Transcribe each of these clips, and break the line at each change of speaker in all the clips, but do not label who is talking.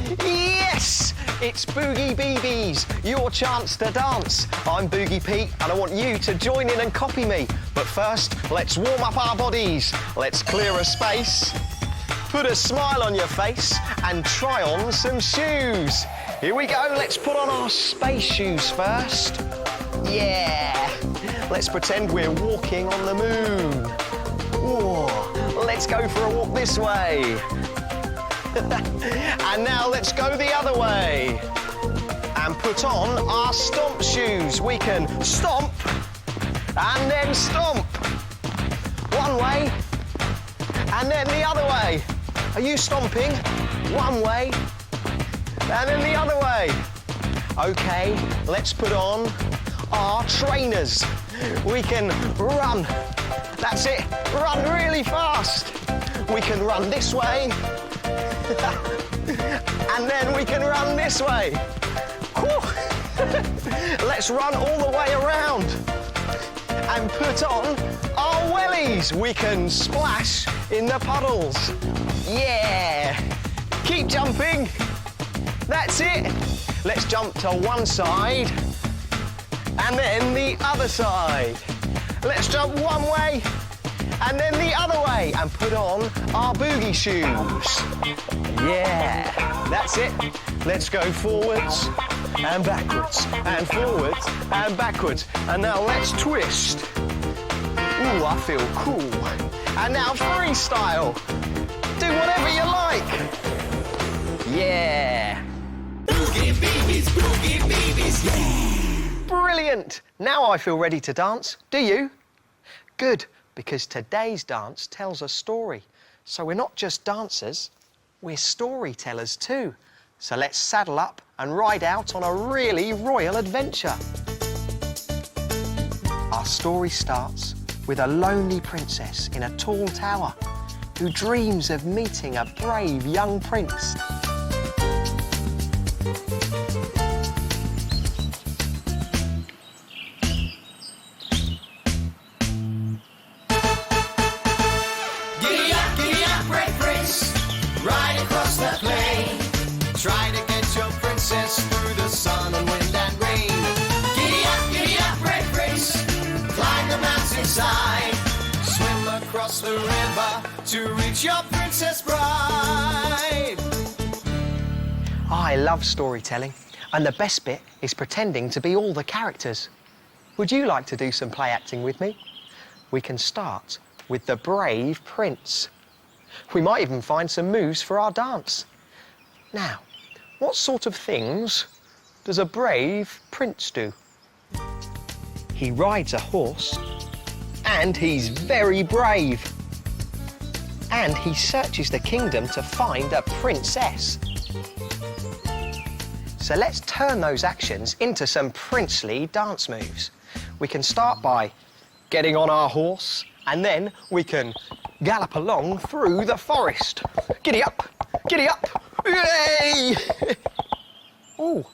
Yes! It's Boogie Beebies, your chance to dance. I'm Boogie Pete and I want you to join in and copy me. But first, let's warm up our bodies. Let's clear a space, put a smile on your face and try on some shoes. Here we go, let's put on our space shoes first. Yeah! Let's pretend we're walking on the moon. Whoa. Let's go for a walk this way. And now let's go the other way. And put on our stomp shoes. We can stomp and then stomp. One way and then the other way. Are you stomping? One way and then the other way. OK, let's put on our trainers. We can run. That's it, run really fast. We can run this way. And then we can run this way. Let's run all the way around. And put on our wellies. We can splash in the puddles. Yeah! Keep jumping. That's it. Let's jump to one side and then the other side. Let's jump one way and then the other way and put on our boogie shoes. Yeah, that's it. Let's go forwards and backwards and forwards and backwards. And now let's twist. Ooh, I feel cool. And now freestyle. Do whatever you like. Yeah.
Boogie Beebies, yeah!
Brilliant! Now I feel ready to dance. Do you? Good, because today's dance tells a story. So we're not just dancers, we're storytellers too. So let's saddle up and ride out on a really royal adventure. Our story starts with a lonely princess in a tall tower who dreams of meeting a brave young prince.
Right across the plain, try to get your princess through the sun and wind and rain. Giddy up, red prince, climb the mountainside, swim across the river to reach your princess bride.
I love storytelling, and the best bit is pretending to be all the characters. Would you like to do some play acting with me? We can start with the brave prince. We might even find some moves for our dance. Now, what sort of things does a brave prince do? He rides a horse, and he's very brave. And he searches the kingdom to find a princess. So let's turn those actions into some princely dance moves. We can start by getting on our horse, and then we can gallop along through the forest. Giddy up, yay! Oh,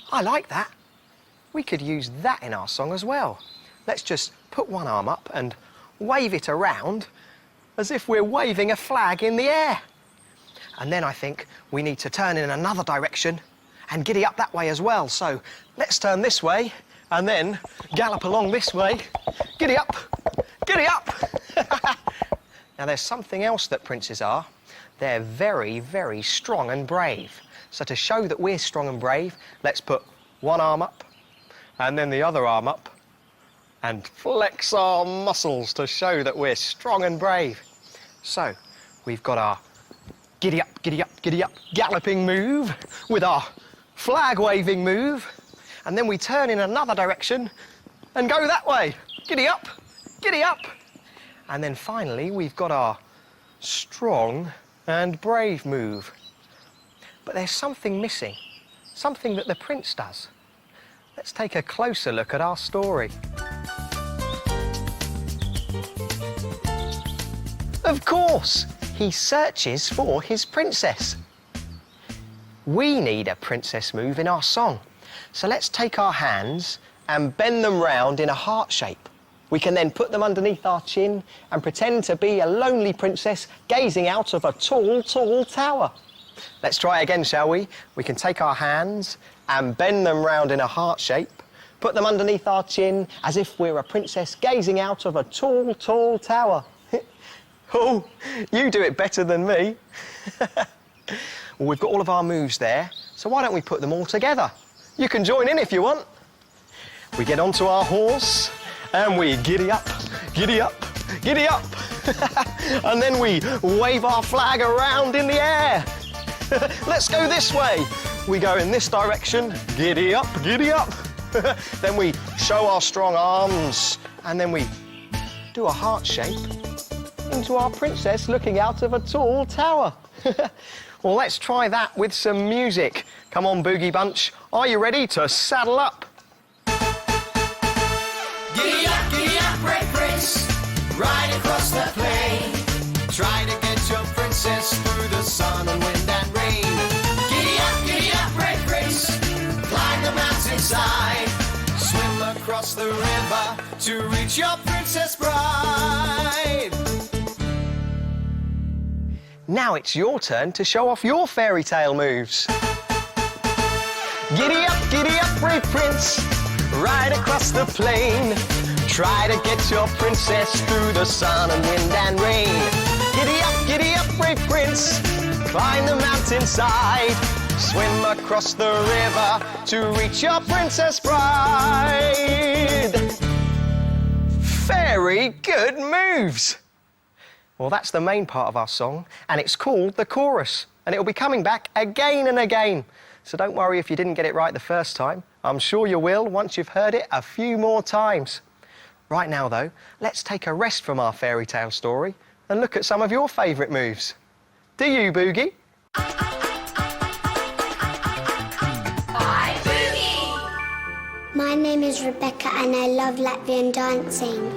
I like that. We could use that in our song as well. Let's just put one arm up and wave it around as if we're waving a flag in the air. And then I think we need to turn in another direction and giddy up that way as well. So let's turn this way and then gallop along this way. Giddy up, giddy up. Now, there's something else that princes are. They're very, very strong and brave. So to show that we're strong and brave, let's put one arm up and then the other arm up and flex our muscles to show that we're strong and brave. So we've got our giddy up, galloping move with our flag waving move. And then we turn in another direction and go that way. Giddy up, giddy up. And then finally, we've got our strong and brave move. But there's something missing, something that the prince does. Let's take a closer look at our story. Of course, he searches for his princess. We need a princess move in our song. So let's take our hands and bend them round in a heart shape. We can then put them underneath our chin and pretend to be a lonely princess gazing out of a tall, tall tower. Let's try again, shall we? We can take our hands and bend them round in a heart shape, put them underneath our chin as if we're a princess gazing out of a tall, tall tower. Oh, you do it better than me. Well, we've got all of our moves there, so why don't we put them all together? You can join in if you want. We get onto our horse and we giddy up, giddy up, giddy up. And then we wave our flag around in the air. Let's go this way. We go in this direction, giddy up, giddy up. Then we show our strong arms and then we do a heart shape into our princess looking out of a tall tower. Well, let's try that with some music. Come on, Boogie Bunch. Are you ready to saddle up?
Giddy up, brave prince, ride across the plain. Try to get your princess through the sun and wind and rain. Giddy up, brave prince, climb the mountainside. Swim across the river to reach your princess bride.
Now it's your turn to show off your fairy tale moves. Giddy up, brave prince, ride across the plain. Try to get your princess through the sun and wind and rain. Giddy up, brave prince, climb the mountainside. Swim across the river to reach your princess bride. Very good moves. Well, that's the main part of our song, and it's called the chorus, and it'll be coming back again and again. So don't worry if you didn't get it right the first time. I'm sure you will once you've heard it a few more times. Right now, though, let's take a rest from our fairy tale story and look at some of your favourite moves. Do you, Boogie?
My name is Rebecca and I love Latvian dancing.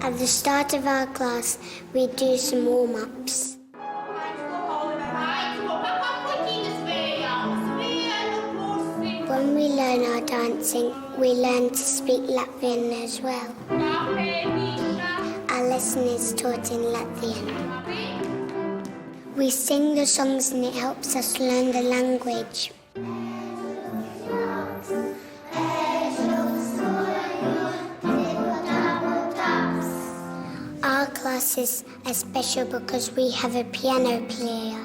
At the start of our class, we do some warm-ups. When we learn our dancing, we learn to speak Latvian as well. Our lesson is taught in Latvian. We sing the songs and it helps us learn the language. Our classes are special because we have a piano player.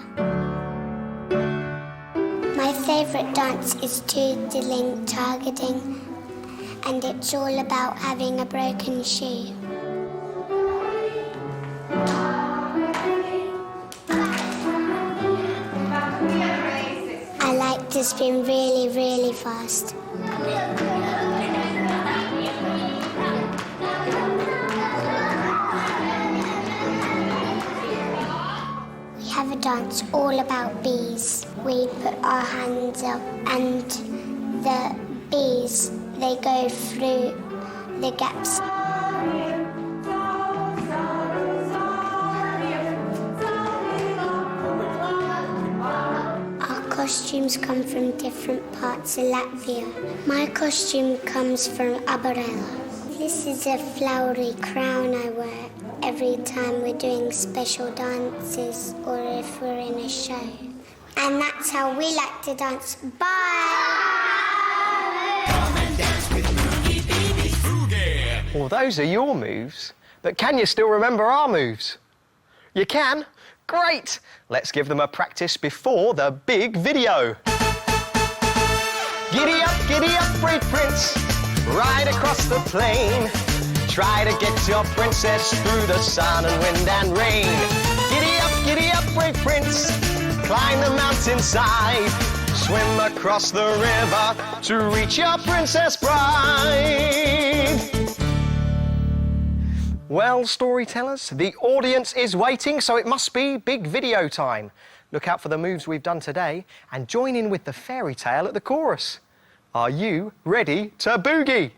My favourite dance is tootling targeting, and it's all about having a broken shoe. I like to spin really, really fast. We have a dance all about bees. We put our hands up and the bees, they go through the gaps. Our costumes come from different parts of Latvia. My costume comes from Abarela. This is a flowery crown I wear every time we're doing special dances or if we're in a show. And that's how we like to dance. Bye!
Come and dance with Boogie Beebies. Boogie!
Well, those are your moves, but can you still remember our moves? You can? Great! Let's give them a practice before the big video. Giddy up, brave prince, ride across the plain. Try to get your princess through the sun and wind and rain. Giddy up, brave prince, climb the mountainside. Swim across the river to reach your princess bride. Well, storytellers, the audience is waiting, so it must be big video time. Look out for the moves we've done today and join in with the fairy tale at the chorus. Are you ready to boogie?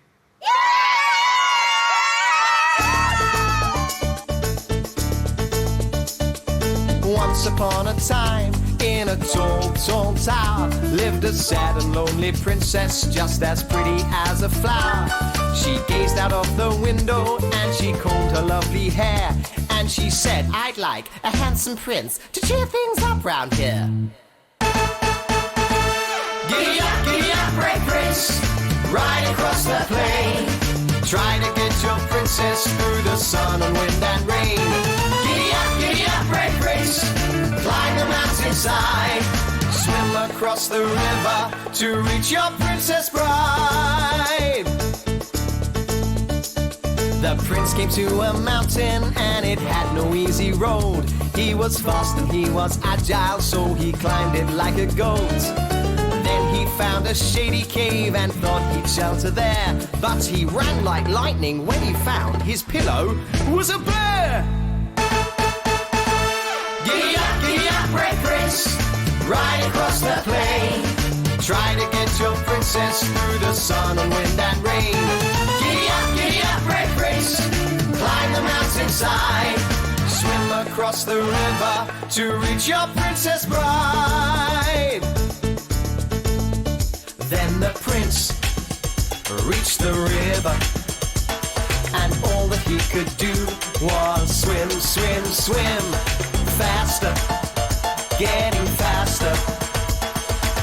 Once upon a time, In a tall, tall tower lived a sad and lonely princess, just as pretty as a flower. She gazed out of the window and she combed her lovely hair, and she said, I'd like a handsome prince to cheer things up round here. Giddy up, brave prince, ride across the plain. Try to get your princess through the sun and wind and rain. Giddy up, brave prince, climb the mountainside. Swim across the river to reach your princess bride. The prince came to a mountain and it had no easy road. He was fast and he was agile, so he climbed it like a goat. Then he found a shady cave and thought he'd shelter there, but he ran like lightning when he found his pillow was a bear. Giddy up, brave prince, ride across the plain. Try to get your princess through the sun and wind and rain. Giddy up, brave prince, climb the mountainside. Swim across the river to reach your princess bride. Then the prince reached the river, and all that he could do was swim, swim, swim. Faster, getting faster,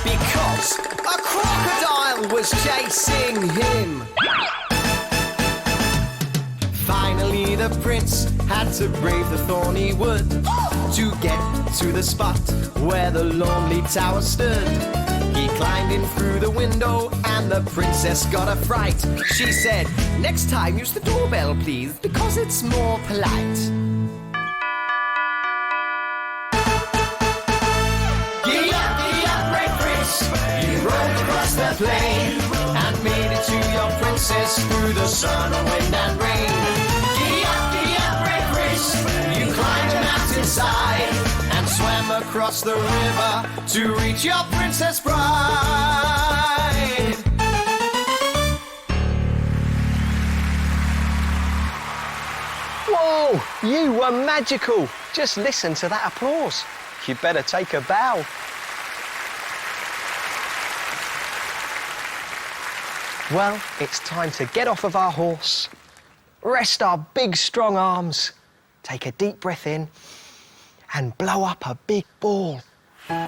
because a crocodile was chasing him. Finally the prince had to brave the thorny wood to get to the spot where the lonely tower stood. He climbed in through the window and the princess got a fright. She said, next time use the doorbell please, because it's more polite. Giddy up, brave prince, you rode across the plain and made it to your princess through the sun and wind and rain. Giddy up, brave prince, you climbed a mountainside and swam across the river to reach your princess bride.
Whoa, you were magical. Just listen to that applause. You'd better take a bow. Well, it's time to get off of our horse, rest our big, strong arms, take a deep breath in, and blow up a big ball.